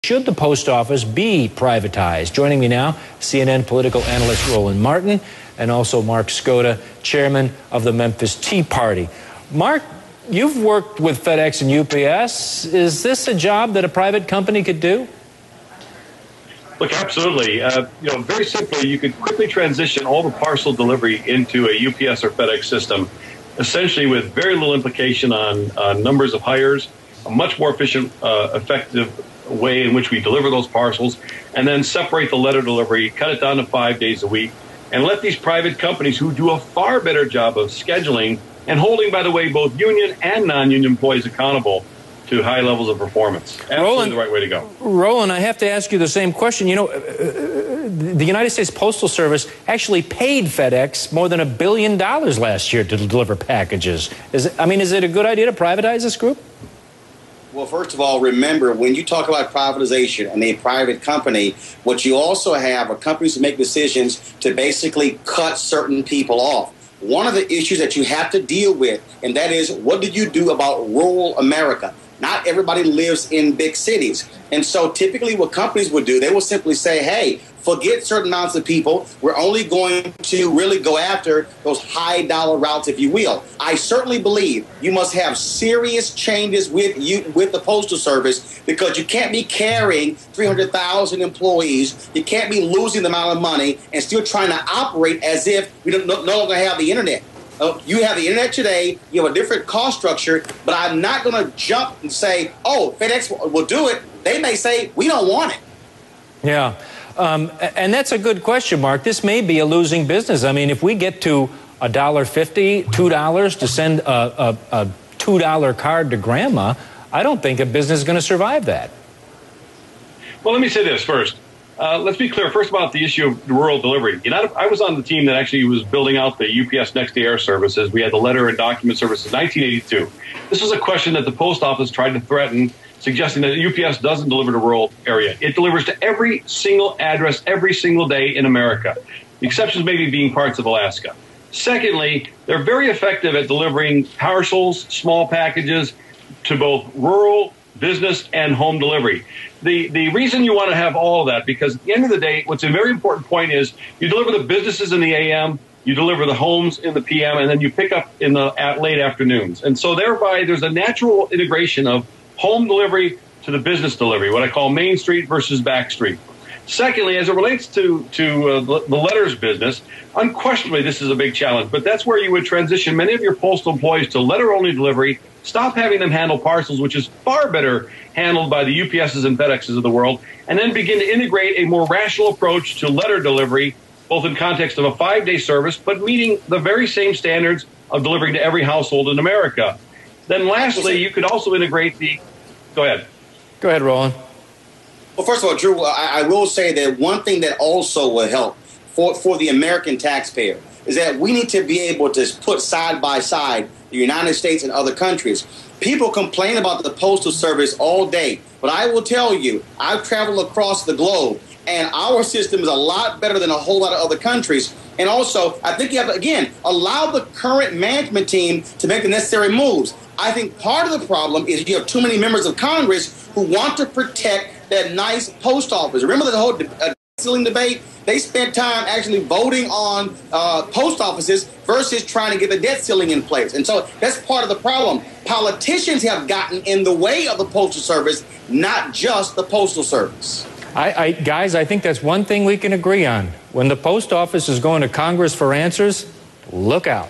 Should the post office be privatized? Joining me now, CNN political analyst Roland Martin, and also Mark Skoda, chairman of the Memphis Tea Party. Mark, you've worked with FedEx and UPS. Is this a job that a private company could do? Look, absolutely. Very simply, you could quickly transition all the parcel delivery into a UPS or FedEx system, essentially with very little implication on numbers of hires, a much more efficient, effective way in which we deliver those parcels, and then separate the letter delivery, cut it down to 5 days a week, and let these private companies who do a far better job of scheduling and holding, by the way, both union and non-union employees accountable to high levels of performance. Absolutely Roland, the right way to go. Roland, I have to ask you the same question. You know, the United States Postal Service actually paid FedEx more than $1 billion last year to deliver packages. Is it a good idea to privatize this group? Well, first of all, remember, when you talk about privatization and a private company, what you also have are companies who make decisions to basically cut certain people off. One of the issues that you have to deal with, and that is, what do you do about rural America? Not everybody lives in big cities. And so typically what companies would do, they will simply say, hey, forget certain amounts of people. We're only going to really go after those high dollar routes, if you will. I certainly believe you must have serious changes with the Postal Service, because you can't be carrying 300,000 employees. You can't be losing the amount of money and still trying to operate as if we no longer have the internet. You have the internet today, you have a different cost structure, but I'm not going to jump and say, oh, FedEx will do it. They may say, we don't want it. Yeah, and that's a good question, Mark. This may be a losing business. I mean, if we get to $1.50, $2 to send a $2 card to grandma, I don't think a business is going to survive that. Well, let me say this first. Let's be clear first about the issue of rural delivery. I was on the team that actually was building out the UPS Next Day Air services. We had the letter and document service in 1982. This was a question that the post office tried to threaten, suggesting that UPS doesn't deliver to rural area. It delivers to every single address every single day in America. The exceptions maybe being parts of Alaska. Secondly, they're very effective at delivering parcels, small packages to both rural, business, and home delivery. The reason you want to have all of that, because at the end of the day, what's a very important point is you deliver the businesses in the AM, you deliver the homes in the PM, and then you pick up in the late afternoons. And so thereby there's a natural integration of home delivery to the business delivery, what I call Main Street versus back street. Secondly, as it relates to the letters business, unquestionably this is a big challenge, but that's where you would transition many of your postal employees to letter-only delivery, stop having them handle parcels, which is far better handled by the UPSs and FedExs of the world, and then begin to integrate a more rational approach to letter delivery, both in context of a 5-day service, but meeting the very same standards of delivering to every household in America. Then lastly, you could also integrate the... Go ahead. Go ahead, Roland. Well, first of all, Drew, I will say that one thing that also will help for the American taxpayer is that we need to be able to put side by side the United States and other countries. People complain about the Postal Service all day, but I will tell you, I've traveled across the globe, and our system is a lot better than a whole lot of other countries. And also, I think you have to, again, allow the current management team to make the necessary moves. I think part of the problem is you have too many members of Congress who want to protect that nice post office. Remember the whole ceiling debate? They spent time actually voting on post offices versus trying to get the debt ceiling in place. And so that's part of the problem. Politicians have gotten in the way of the Postal Service, not just the Postal Service. Guys, I think that's one thing we can agree on. When the post office is going to Congress for answers, look out.